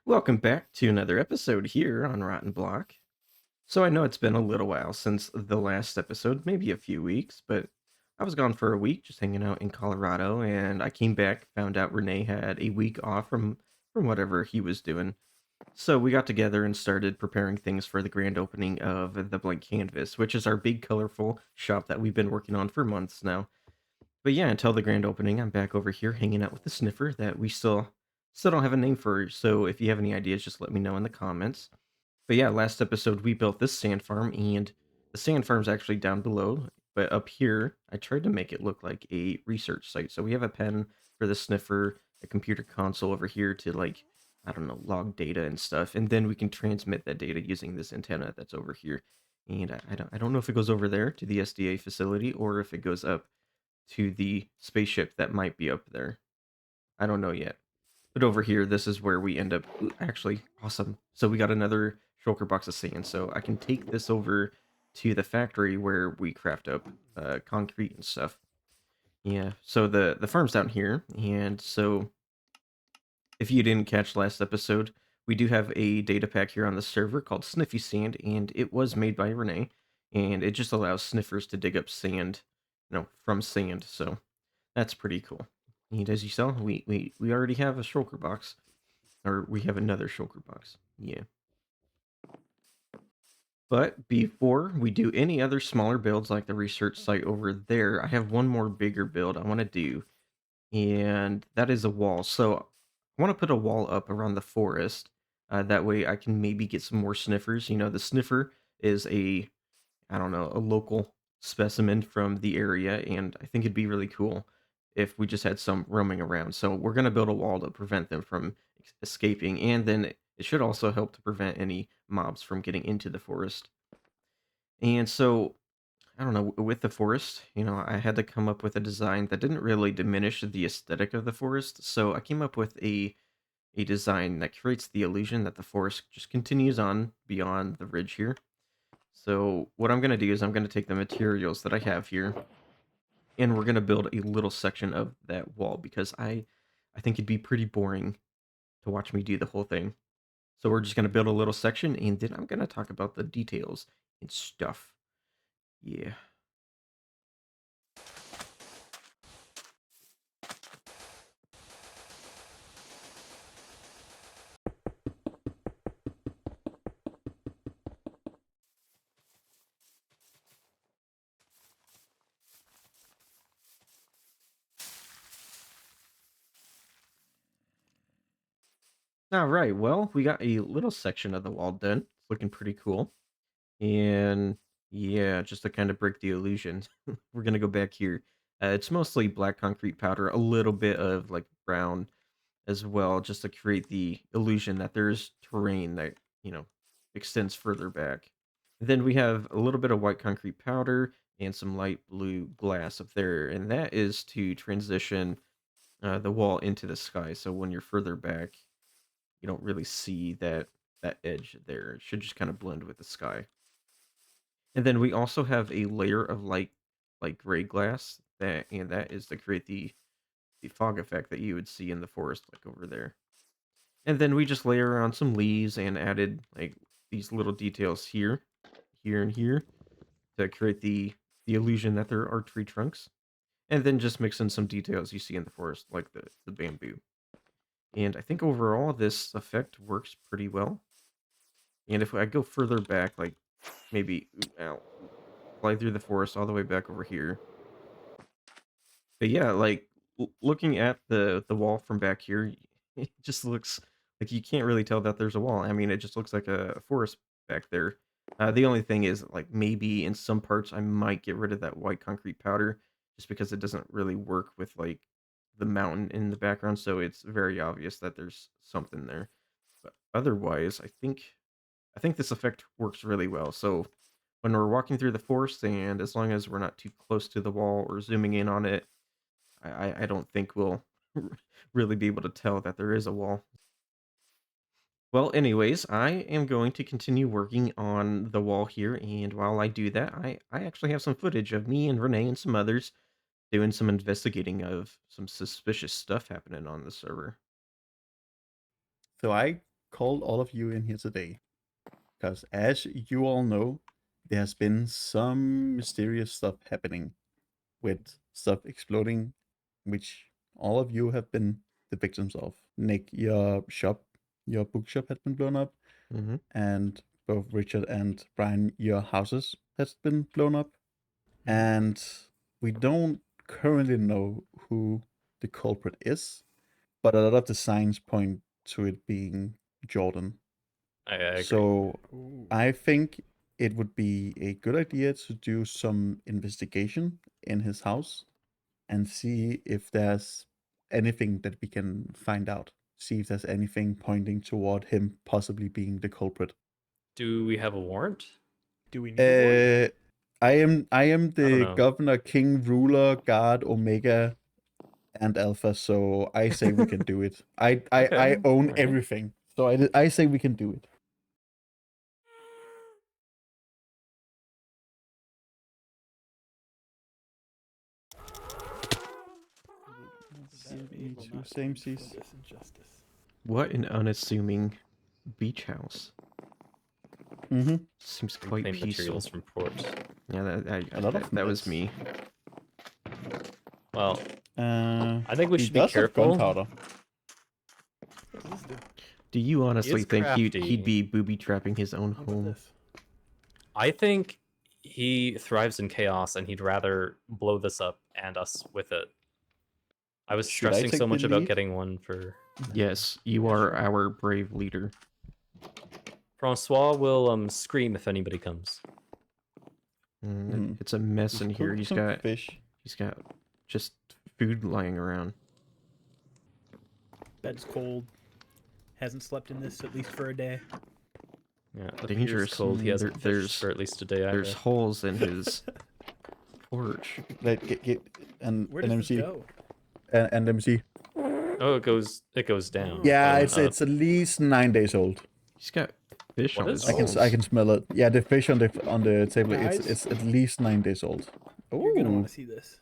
Welcome back to another episode here on Rotten Block. So I know it's been a little while since the last episode, maybe a few weeks, but I was gone for a week just hanging out in Colorado, and I came back, found out Renee had a week off from whatever he was doing. So we got together and started preparing things for the grand opening of the Blank Canvas, which is our big colorful shop that we've been working on for months now. But yeah, until the grand opening, I'm back over here hanging out with the sniffer that we still don't have a name for. So if you have any ideas, just let me know in the comments. But yeah, last episode we built this sand farm, and the sand farm's actually down below. But up here, I tried to make it look like a research site. So we have a pen for the sniffer, a computer console over here to like, I don't know, log data and stuff, and then we can transmit that data using this antenna that's over here. And I don't know if it goes over there to the SDA facility or if it goes up to the spaceship that might be up there. I don't know yet. But over here, this is where we end up. Ooh, actually, awesome. So we got another shulker box of sand. So I can take this over to the factory where we craft up concrete and stuff. Yeah. So the farm's down here, and so if you didn't catch last episode, we do have a data pack here on the server called Sniffy Sand, and it was made by Renee, and it just allows sniffers to dig up sand, from sand. So that's pretty cool. And as you saw, we already have a shulker box, or we have another shulker box. Yeah. But before we do any other smaller builds like the research site over there, I have one more bigger build I want to do, and that is a wall. So I want to put a wall up around the forest. That way I can maybe get some more sniffers. The sniffer is I don't know, a local specimen from the area, and I think it'd be really cool if we just had some roaming around. So we're gonna build a wall to prevent them from escaping, and then it should also help to prevent any mobs from getting into the forest. And so I don't know, with the forest, I had to come up with a design that didn't really diminish the aesthetic of the forest. So I came up with a design that creates the illusion that the forest just continues on beyond the ridge here. So what I'm going to do is I'm going to take the materials that I have here, and we're going to build a little section of that wall because I think it'd be pretty boring to watch me do the whole thing. So we're just going to build a little section, and then I'm going to talk about the details and stuff. Yeah. All right. Well, we got a little section of the wall done. It's looking pretty cool. And yeah, just to kind of break the illusion, we're going to go back here. It's mostly black concrete powder, a little bit of like brown as well, just to create the illusion that there's terrain that, extends further back. Then we have a little bit of white concrete powder and some light blue glass up there, and that is to transition the wall into the sky. So when you're further back, you don't really see that edge there. It should just kind of blend with the sky. And then we also have a layer of light gray glass that is to create the fog effect that you would see in the forest, like over there. And then we just layer on some leaves and added like these little details here, here, and here to create the illusion that there are tree trunks. And then just mix in some details you see in the forest, like the bamboo. And I think overall this effect works pretty well. And if I go further back, like maybe fly through the forest all the way back over here. But yeah, like looking at the wall from back here, it just looks like you can't really tell that there's a wall. I mean, it just looks like a forest back there. The only thing is, like, maybe in some parts I might get rid of that white concrete powder just because it doesn't really work with like the mountain in the background, so it's very obvious that there's something there. But otherwise, I think this effect works really well. So when we're walking through the forest, and as long as we're not too close to the wall or zooming in on it, I don't think we'll really be able to tell that there is a wall. Well, anyways, I am going to continue working on the wall here, and while I do that, I actually have some footage of me and Renee and some others doing some investigating of some suspicious stuff happening on the server. So I called all of you in here today because, as you all know, there has been some mysterious stuff happening with stuff exploding, which all of you have been the victims of. Nick, your bookshop had been blown up, Mm-hmm. and both Richard and Brian, your houses has been blown up, and we don't currently know who the culprit is, but a lot of the signs point to it being Jordan. I agree. So Ooh. I think it would be a good idea to do some investigation in his house and see if there's anything that we can find out. See if there's anything pointing toward him possibly being the culprit. Do we have a warrant? Do we need a warrant? I am the know. governor, king, ruler, god, omega, and alpha. So I say we can do it. I Okay, own alright. everything. So I say we can do it. That Me will too, not same end for seas. this injustice. What an unassuming beach house. Mm-hmm. Seems quite Reclaim peaceful. materials from port. Yeah, A lot of that was meds. me. Well, I think we he should be does have careful. gunpowder. What does this do? Do you honestly is think crafty. he'd be booby trapping his own What about home? this? I think he thrives in chaos and he'd rather blow this up and us with it. I was Should I stressing take so the much about lead? getting one for Yes, you Yeah, are sure. our brave leader. Francois will scream if anybody comes. It's a mess Just in here. cook some fish. He's got just food lying around. Bed's cold. Hasn't slept in this at least for a day. Yeah, the Dangerous. beer's cold. He hasn't There's- fished for at least a day either. There's holes in his porch. Like get and Where and does let me this see. go? And let me see. Oh, it goes down. Yeah, Oh, it's at least 9 days old. He's got fish What on is- his I can walls. I can smell it. Yeah, the fish on the table. Guys? It's at least 9 days old. You're gonna Ooh. want to see this.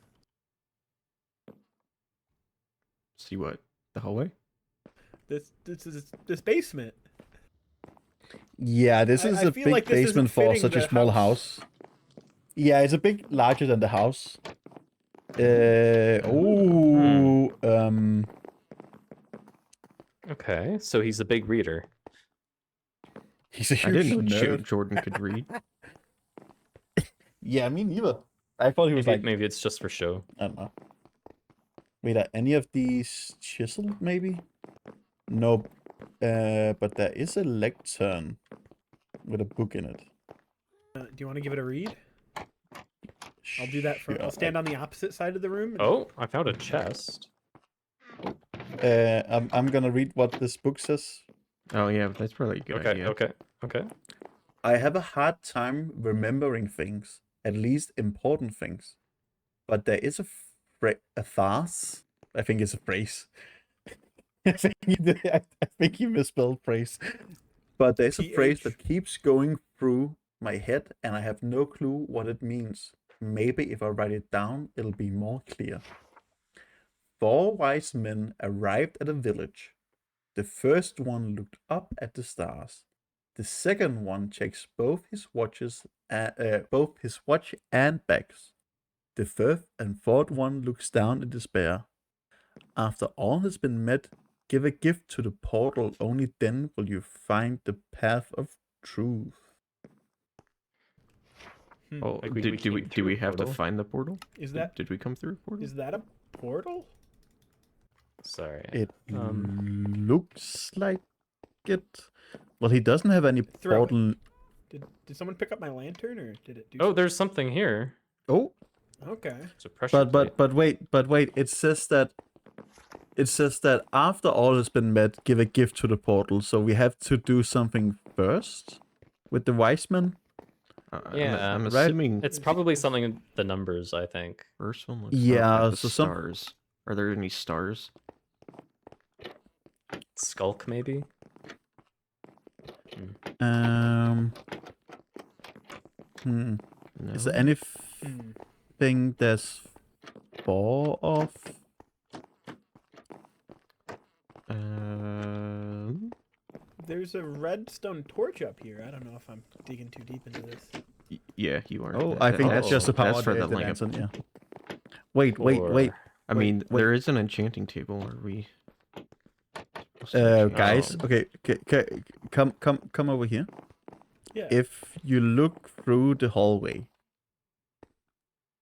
See what? The hallway? This basement. Yeah, this is I a feel big like this isn't basement for fitting such a the small house. house. Yeah, it's a bit larger than the house. Ooh. Okay, so he's a big reader. He's a I huge didn't know nerd. Jordan could read. Yeah, me neither. I thought he was Maybe, like, maybe it's just for show. I don't know. Wait, are any of these chiseled? Maybe. No, but there is a lectern with a book in it. Do you want to give it a read? I'll do that for. Sure, I'll stand on the opposite side of the room. and- Oh, I found a chest. I'm gonna read what this book says. Oh yeah, that's probably a good Okay, idea. okay. I have a hard time remembering things, at least important things. But there is a farce. I think it's a phrase. I think you misspelled phrase. But there's a phrase PH. that keeps going through my head, and I have no clue what it means. Maybe if I write it down, it'll be more clear. 4 wise men arrived at a village. The first one looked up at the stars. The second one checks both his watch and bags. The third and fourth one looks down in despair. After all has been met, give a gift to the portal. Only then will you find the path of truth. Oh, Like we do we came through a have to portal? find the portal? Is that Did we come through a portal? is that a portal? Sorry. It Um, looks like it. Well, he doesn't have any Throw it. portal. Did someone pick up my lantern or did it do? Oh, there's something here. Oh, Okay. It's a pressure plate. but wait. It says that after all has been met, give a gift to the portal. So we have to do something first with the wise men. Yeah, I'm right? assuming It's probably something in the numbers, I think. first one looks Yeah, up at the so some- stars. Are there any stars? Skulk, maybe? Um. No. Is there anything there's 4 of? There's a redstone torch up here. I don't know if I'm digging too deep into this. Yeah, you are. Oh, I think that's just the power That's for the the lamp. lantern, yeah. Wait. Or- I Wait, mean, wait. there is an enchanting table. Are we? supposed to enchant? Guys, Oh. okay, come over here. Yeah. If you look through the hallway,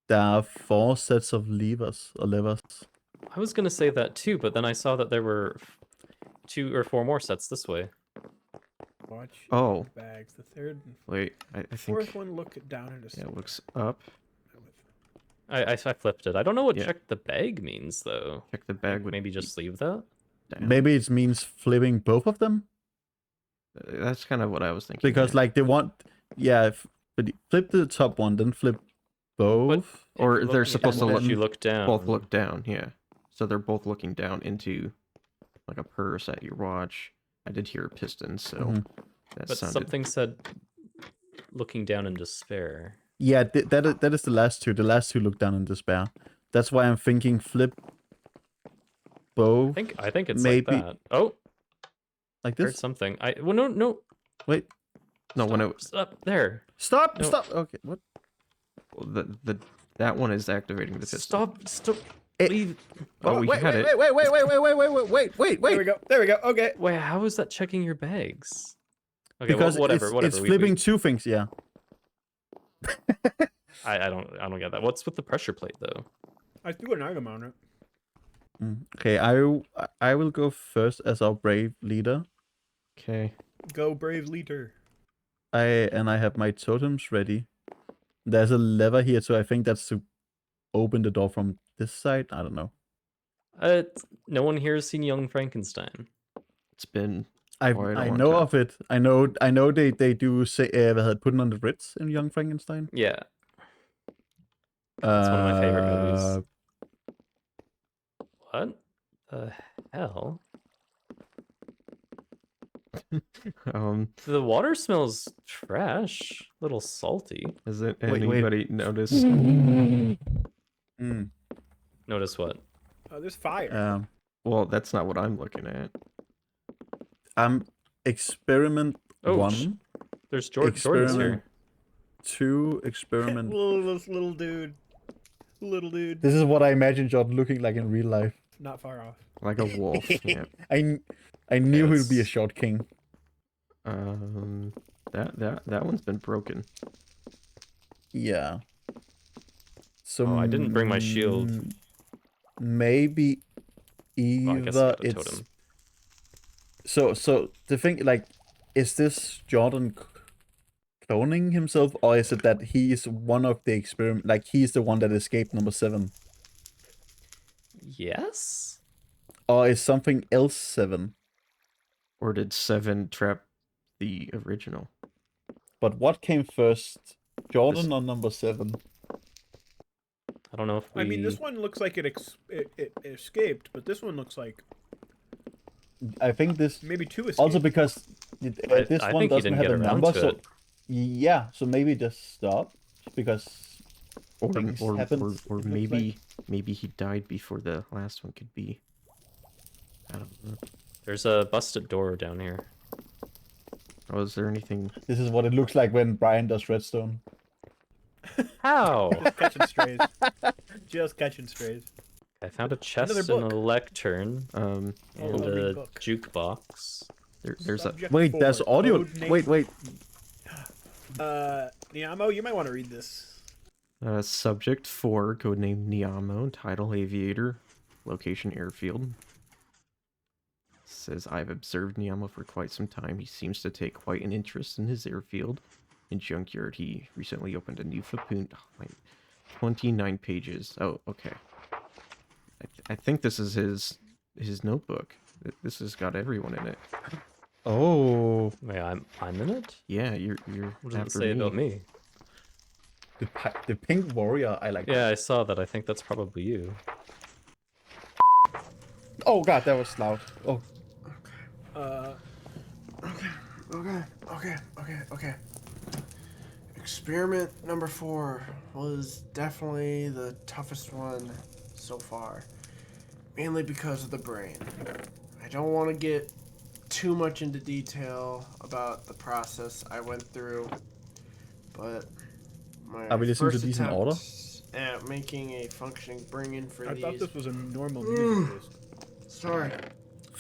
there are 4 sets of levers. I was gonna say that too, but then I saw that there were 2 or 4 more sets this way. Watch Oh. bags. The third and Wait, I fourth think. one look down into Yeah, it looks up. I flipped it. I don't know what Yeah. check the bag means though. Check the bag. Like, Would maybe be just leave that. down. Maybe it means flipping both of them That's kind of what I was thinking. because, yeah. like, they want, flip the top one, then flip both. Or If you they're look supposed to down, look you look down. both look down. Yeah, so they're both looking down into like a purse at your watch. I did hear a piston, so Mhm. that But sounded. something said looking down in despair. Yeah, that is the last two. The last two look down in despair. That's why I'm thinking flip both. I think it's maybe like that. Oh, like heard this. something. Well, no. Wait, No, when it Stop there. stop, No. stop. Okay, what? that one is activating the piston. Stop. It- Leave. Oh, we wait, had wait, it. wait. There we go. There we go. Okay. Wait, how is that checking your bags? Okay, Because whatever. it's we- flipping 2 things. Yeah. I don't get that. What's with the pressure plate though? I threw an item on it. Okay, I will go first as our brave leader. Okay. Go brave leader. I have my totems ready. There's a lever here, so I think that's to open the door from this side. I don't know. No one here has seen Young Frankenstein. It's been. I Quite a I long know time. of it. I know they do say they had put it on the Ritz in Young Frankenstein. Yeah, That's one of my favorite movies. Uh, what the hell? The water smells fresh, a little salty. Has it Wait. anybody noticed? mm, Notice what? Oh, there's fire. Well, that's not what I'm looking at. Experiment Oh, 1, There's Jordan's Experiment. here. 2, experiment. little dude. Little dude. This is what I imagine Jordan looking like in real life. Not far off. Like a wolf. Yeah. I knew he'd be a Yes. short king. That one's been broken. Yeah. So Oh, I didn't bring my shield. Maybe Well, I guess either you got a it's totem. so the thing, like, is this Jordan cloning himself, or is it that he is one of the experiment, like he's the one that escaped number 7, Yes. or is something else 7? Or did 7 trap the original? But what came first, Jordan This- or number 7? I don't know if we. I mean, this one looks like it escaped, but this one looks like I think this maybe 2 escaped. also because this I one think he doesn't didn't have get a around number, to so it. yeah, so maybe just stop because Or things or, happened, or, it looks maybe he died before the last one could be. I don't know. There's a busted door down here. Oh, is there anything? this is what it looks like when Brian does redstone. How? Just catching strays. Just catching strays. I found a chest Another and a book. lectern Um, Oh, and a a ring book. jukebox. there's a Subject Wait, there's 4, audio. code name- Wait. Niamo, you might want to read this. subject 4, codename Niamo, title Aviator, location Airfield. Says I've observed Niamo for quite some time. He seems to take quite an interest in his airfield. In Junkyard, he recently opened a new Fapoon. Oh, wait, 29 pages. Oh, okay. I think this is his notebook. This has got everyone in it. Oh, Wait, I'm in it? Yeah, you're What does it after say about me? the pink warrior. I like. Yeah, I saw that. I think that's probably you. Oh god, that was loud. Oh, Okay. Experiment number 4 was definitely the toughest one so far. Mainly because of the brain. I don't want to get too much into detail about the process I went through, but Are my we listening to first decent attempt order? at making a functioning bring-in for I thought these. this was a normal music list. Sorry.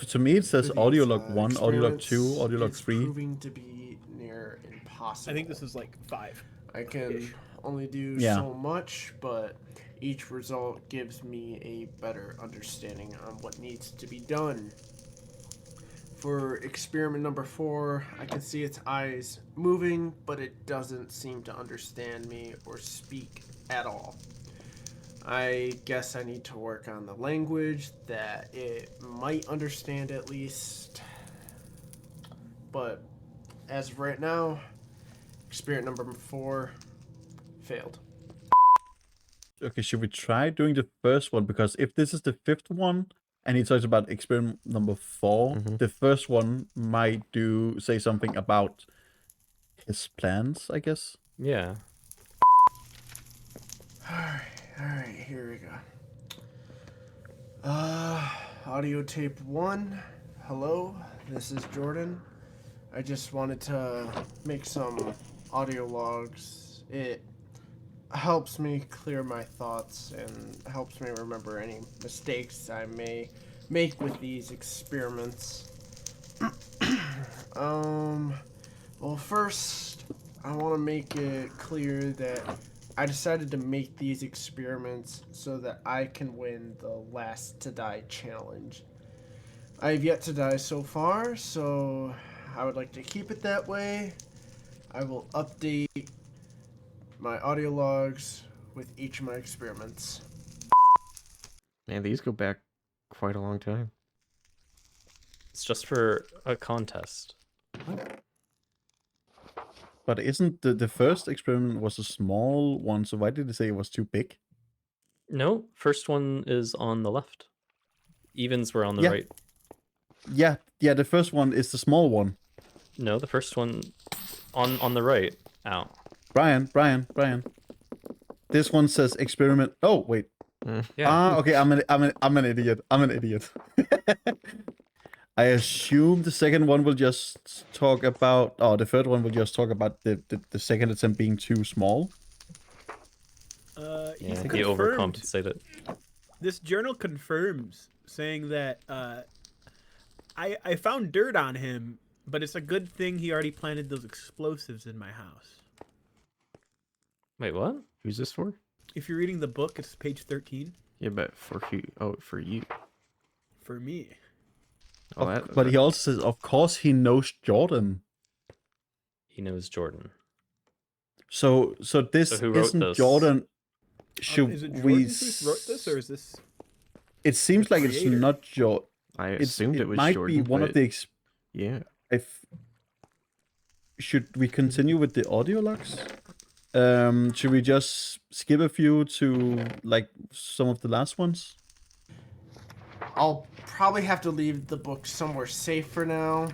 To me, it says For audio these log 1, audio log 2, experiments, audio log it's 3. proving to be near impossible. I think this is like 5. I can only do Yeah. so much, but each result gives me a better understanding on what needs to be done. For experiment number 4, I can see its eyes moving, but it doesn't seem to understand me or speak at all. I guess I need to work on the language that it might understand at least. But as of right now, experiment number 4 failed. Okay, should we try doing the first one? Because if this is the 5th one, and he talks about experiment number 4, the first one might say something about his plans, I guess. Yeah. Alright, here we go. Audio tape 1. Hello, this is Jordan. I just wanted to make some audio logs. It helps me clear my thoughts and helps me remember any mistakes I may make with these experiments. Well, first, I want to make it clear that I decided to make these experiments so that I can win the Last to Die challenge. I have yet to die so far, so I would like to keep it that way. I will update my audio logs with each of my experiments. Man, these go back quite a long time. It's just for a contest. But isn't the first experiment was a small one, so why did he say it was too big? No, first one is on the left. Evens were on the Yeah. right. Yeah, the first one is the small one. No, the first one on the right. Ow. Brian. This one says experiment. Oh, wait. Yeah. Okay, I'm an idiot. I'm an idiot. I assume the second one will just talk about, the third one will just talk about the second attempt being too small. Yeah, He's he confirmed. overcompensated. This journal confirms, saying that I found dirt on him, but it's a good thing he already planted those explosives in my house. Wait, what? Who's this for? If you're reading the book, it's page 13 Yeah, but for who? Oh, for you. for me. Oh, But he also says, of course, he knows Jordan. He knows Jordan. So this So who wrote isn't this? Jordan. Should Is it Jordan we? who wrote this, or is this? It seems the like it's creator? not Jordan. I assumed it was might Jordan. be one of but the. Yeah. Should we continue with the audio logs? Should we just skip a few to like some of the last ones? I'll probably have to leave the book somewhere safe for now.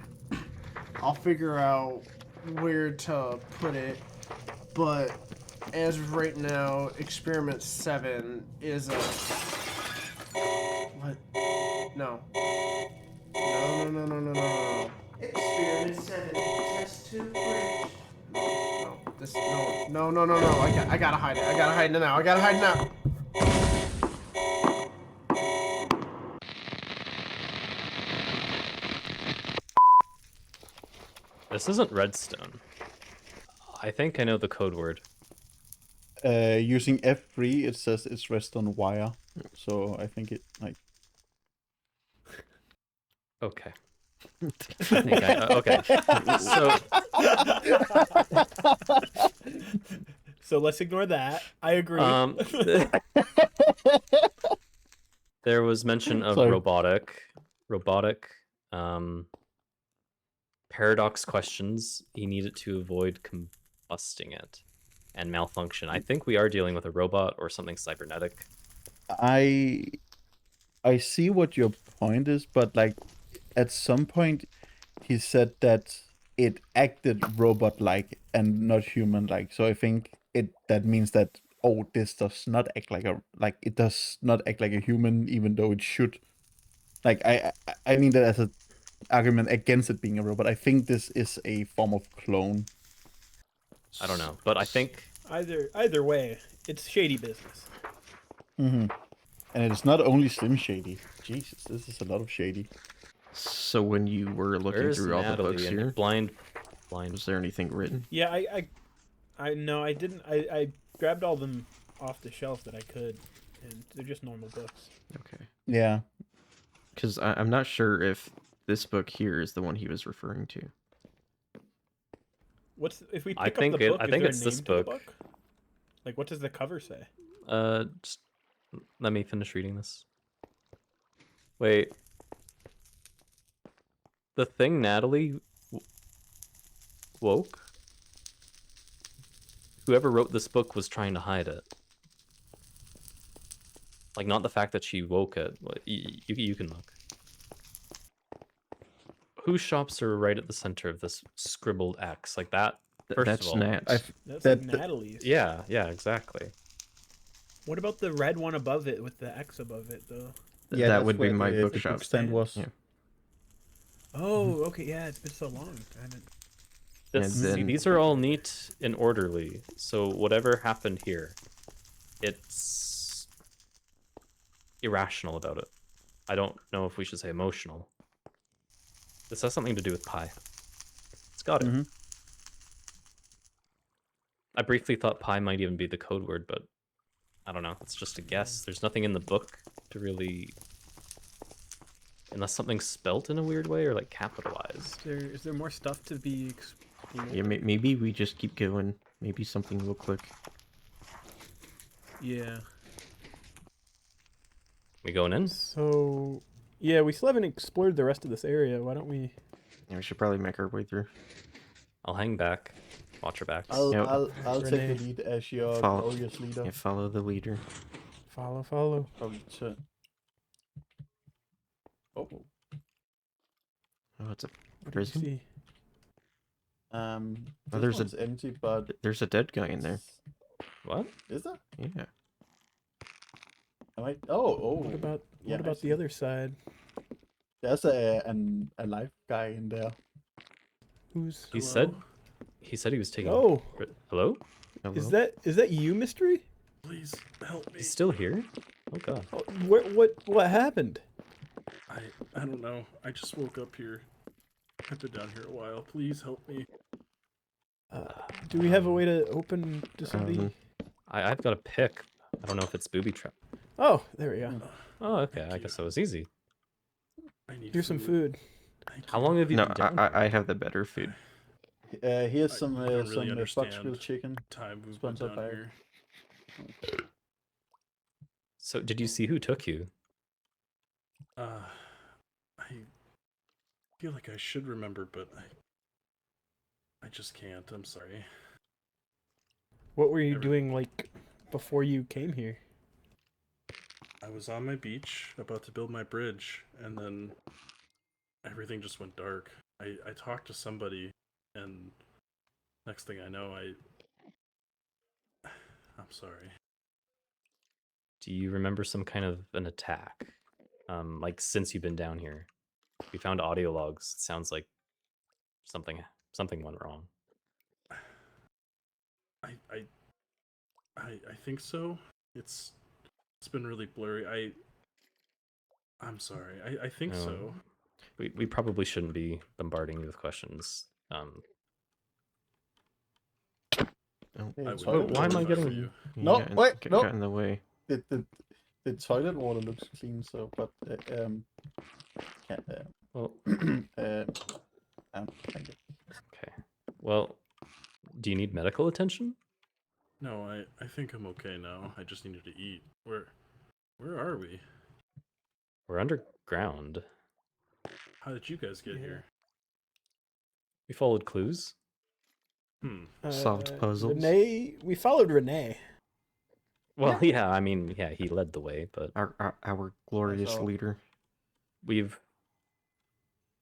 I'll figure out where to put it, but as of right now, experiment 7 is a... What? No. No. Experiment 7, test tube bridge. No. This, no. I gotta hide it. I gotta hide it now. This isn't redstone. I think I know the code word. Using F3, it says it's rest on wire. So I think it like. Okay. Okay. So let's ignore that. I agree. There was mention of Sorry. robotic paradox questions. He needed to avoid combusting it and malfunction. I think we are dealing with a robot or something cybernetic. I see what your point is, but like at some point he said that it acted robot-like and not human-like. So I think that means that this does not act it does not act like a human, even though it should. Like I mean that as a argument against it being a robot. I think this is a form of clone. I don't know, but I think Either way, it's shady business. Mm-hmm. And it is not only Slim Shady. Jesus, this is a lot of shady. So when you were looking where's through all the books Natalie and here, blind. was there anything written? Yeah, I no, I didn't. I grabbed all them off the shelf that I could, and they're just normal books. Okay. Yeah. Because I'm not sure if this book here is the one he was referring to. What's if we I pick up think the it- book? I Is think there it's a this name to the book. book? Like, what does the cover say? Just let me finish reading this. Wait. The thing Natalie woke? Whoever wrote this book was trying to hide it. Like, not the fact that she woke it. You can look. Whose shops are right at the center of this scribbled X? Like that? First That's of all. Nat. That's That- like that- Natalie's. Yeah, exactly. What about the red one above it with the X above it, though? Yeah, that that's would be where my the bookshop book stand was. Yeah. Oh, okay, yeah, it's been so long. I haven't. And See, then- these are all neat and orderly. So whatever happened here, it's irrational about it. I don't know if we should say emotional. This has something to do with pie. It's got it. Mhm. I briefly thought pie might even be the code word, but I don't know. It's just a guess. There's nothing in the book to really... Unless something's spelt in a weird way or like capitalized. Is there more stuff to be explored? Yeah, maybe we just keep going. Maybe something will click. Yeah. We going in? So, yeah, we still haven't explored the rest of this area. Why don't we? Yeah, we should probably make our way through. I'll hang back. Watch your backs. I'll Yep. I'll take Renee. the lead as your Follow- glorious leader. Yeah, follow the leader. Follow. Probably to... Oh. Oh, it's a What do you prison. see? Oh, Oh, this there's a- one's empty, but There's a dead guy in there. What? is there? Yeah. Am I? Oh. What about Yeah, I what about see. the other side? There's a live guy in there. Who's? He said he was taking... Oh, Hello? Hello? is that you, Mystery? Please help me. He's still here? Oh god. Oh, what happened? I don't know. I just woke up here. I've been down here a while. Please help me. Do we have a way to open to somebody? I've got a pick. I don't know if it's booby trap. Oh, there we go. Oh, okay. Thank I you. guess that was easy. I need Here's some food. Thank How you. long have you No, been down? I have the better food. Here's I some don't really some understand. Foxville chicken. Time we've been Sponsored down by- here. So, did you see who took you? I feel like I should remember, but I just can't. I'm sorry. What were you Every- doing like before you came here? I was on my beach about to build my bridge, and then everything just went dark. I talked to somebody, and next thing I know, I'm sorry. Do you remember some kind of an attack? Like since you've been down here, we found audio logs. It sounds like something went wrong. I think so. It's been really blurry. I'm sorry. I think Oh. so. We probably shouldn't be bombarding you with questions. Oh, Hey, I it's would toilet why am I water. getting- for you? No, yeah, wait, no. got in the way. The toilet water looks clean, so but can't, Well, thank you. okay. Well, do you need medical attention? No, I think I'm okay now. I just needed to eat. Where are we? We're underground. How did you guys get Yeah. here? We followed clues. Solved puzzles. Renee, we followed Renee. Well, yeah. I mean, yeah, he led the way, but Our glorious all. leader, we've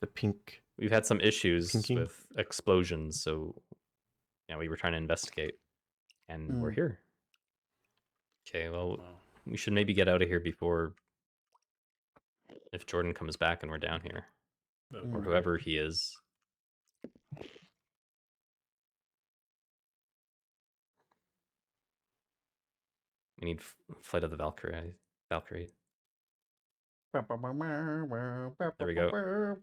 the pink. had some issues Pinky. with explosions, so yeah, we were trying to investigate, and we're Mm. here. Okay, well, Wow. we should maybe get out of here before if Jordan comes back and we're down here. or whoever he is. We need Flight of the Valkyrie. Valkyrie. There we go.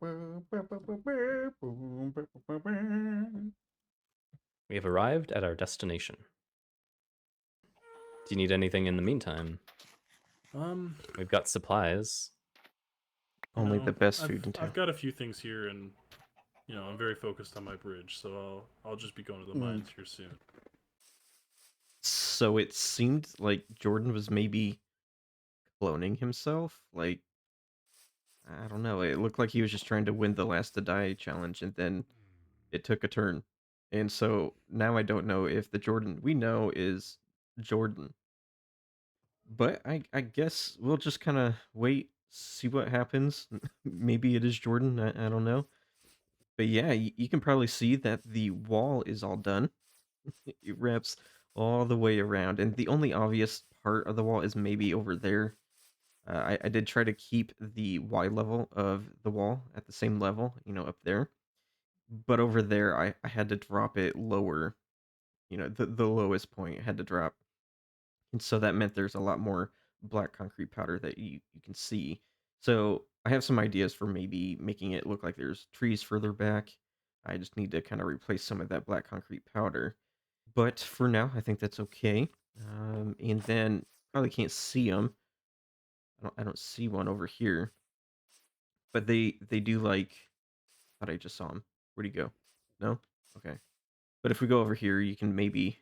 We have arrived at our destination. Do you need anything in the meantime? We've got supplies. Only No, the best food in town. I've got a few things here, and I'm very focused on my bridge, so I'll just be going to the mines here soon. So it seemed like Jordan was maybe cloning himself. Like, I don't know. It looked like he was just trying to win the last to die challenge, and then it took a turn. And so now I don't know if the Jordan we know is Jordan. But I guess we'll just kind of wait, see what happens. Maybe it is Jordan. I don't know. But yeah, you can probably see that the wall is all done. It wraps all the way around, and the only obvious part of the wall is maybe over there. I did try to keep the Y level of the wall at the same level, up there. But over there, I had to drop it lower. The lowest point had to drop. And so that meant there's a lot more black concrete powder that you can see. So I have some ideas for maybe making it look like there's trees further back. I just need to kind of replace some of that black concrete powder. But for now, I think that's okay. And then probably can't see them. I don't see one over here. But they do like. Thought I just saw him. Where'd he go? No. Okay. But if we go over here, you can maybe.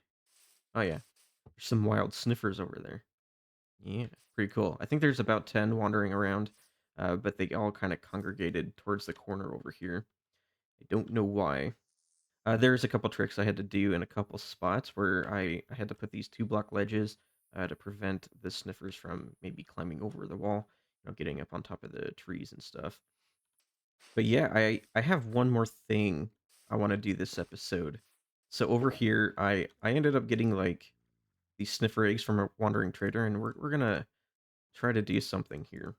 Oh yeah, there's some wild sniffers over there. Yeah, pretty cool. I think there's about 10 wandering around, but they all kind of congregated towards the corner over here. I don't know why. There's a couple tricks I had to do in a couple spots where I had to put these 2 block ledges to prevent the sniffers from maybe climbing over the wall, getting up on top of the trees and stuff. But yeah, I have one more thing I want to do this episode. So over here, I ended up getting like these sniffer eggs from a wandering trader, and we're gonna try to do something here.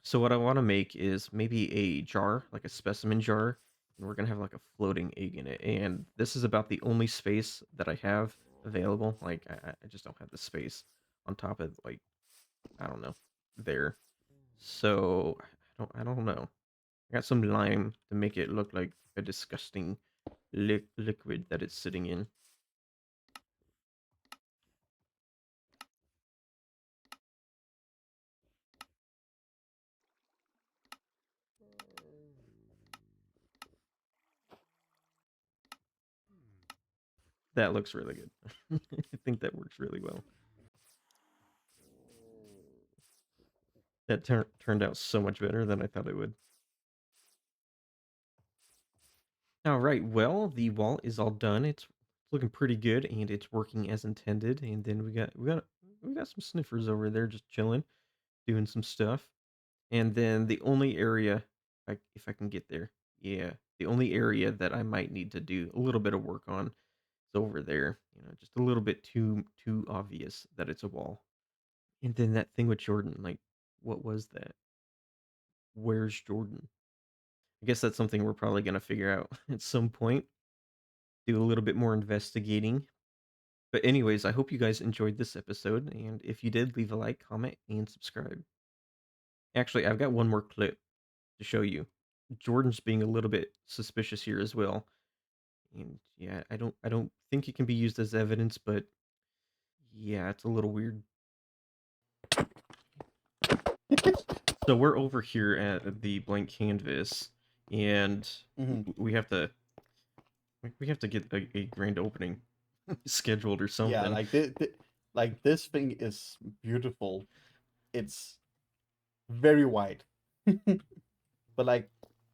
So what I want to make is maybe a jar, like a specimen jar, and we're gonna have like a floating egg in it. And this is about the only space that I have available. Like I just don't have the space on top of like I don't know there. So I don't know. I got some lime to make it look like a disgusting liquid that it's sitting in. That looks really good. I think that works really well. That turned out so much better than I thought it would. All right, well, the wall is all done. It's looking pretty good, and it's working as intended. And then we got some sniffers over there just chilling, doing some stuff. And then the only area, if I can get there, yeah, the only area that I might need to do a little bit of work on is over there. Just a little bit too obvious that it's a wall. And then that thing with Jordan, like, what was that? Where's Jordan? I guess that's something we're probably gonna figure out at some point. Do a little bit more investigating. But anyways, I hope you guys enjoyed this episode, and if you did, leave a like, comment, and subscribe. Actually, I've got one more clip to show you. Jordan's being a little bit suspicious here as well. And yeah, I don't think it can be used as evidence, but yeah, it's a little weird. So we're over here at the blank canvas, and we have to get a grand opening scheduled or something. Yeah, like this thing is beautiful. It's very wide, but like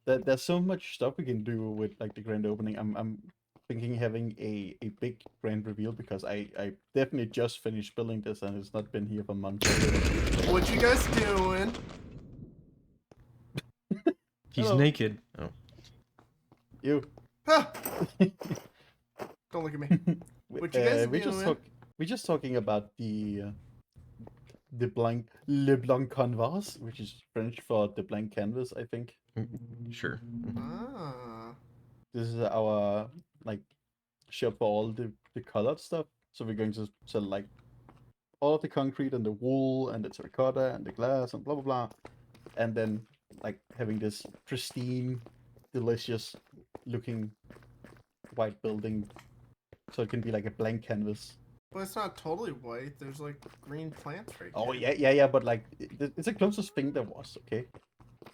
there's so much stuff we can do with like the grand opening. I'm thinking having a big grand reveal because I definitely just finished building this and it's not been here for months already. What you guys doing? He's Hello. naked. Oh. You. Huh. Don't look at me. What you guys doing? We're just talking about the le blanc canvas, which is French for the blank canvas, I think. Sure. Ah. This is our like shop for all the colored stuff. So we're going to sell like all of the concrete and the wool and the terracotta and the glass and blah blah blah, and then like having this pristine, delicious looking white building, so it can be like a blank canvas. But it's not totally white. There's like green plants right Oh here. yeah, but like it's the closest thing there was. Okay,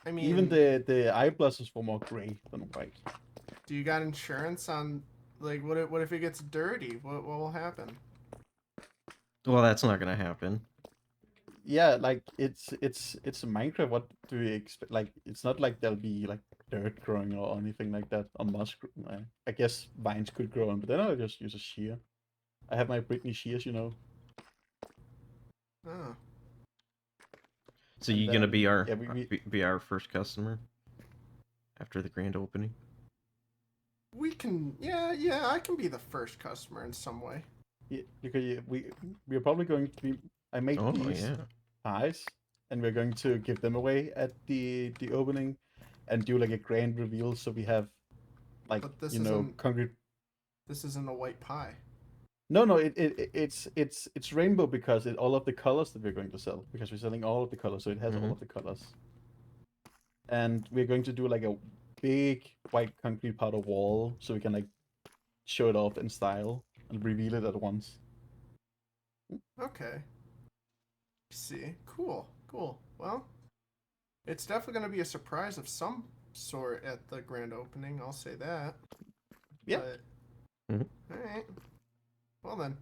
I mean, even the eye blossoms were more gray than white. do you got insurance on, like, what if it gets dirty? What will happen? Well, that's not gonna happen. Yeah, like it's a Minecraft. What do we expect? Like it's not like there'll be like dirt growing or anything like that, or moss. I guess vines could grow on, but then I'll just use a shear. I have my Britney shears, you know. Oh. So And you gonna then, be our yeah, we be our first customer after the grand opening? We can, yeah, I can be the first customer in some way. yeah, because we're probably going to be. I made Oh these yeah. pies, and we're going to give them away at the opening, and do like a grand reveal. So we have, like, But this you know, isn't concrete. this isn't a white pie. No, it's rainbow because all of the colors that we're going to sell, because we're selling all of the colors, so it has all Mhm. of the colors. And we're going to do like a big white concrete powder wall, so we can like show it off in style and reveal it at once. Okay. See, cool. Well, it's definitely gonna be a surprise of some sort at the grand opening. I'll say that. Yeah. But, Mhm. all right. Well then,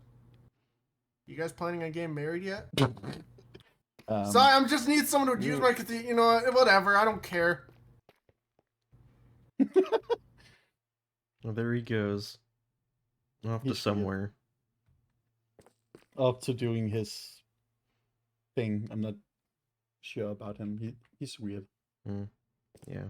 you guys planning on getting married yet? Sorry, I just need someone to use my you know, whatever. I don't care. Well, there he goes. Off to He's weird. somewhere. Up to doing his thing. I'm not sure about him. He's weird. Yeah.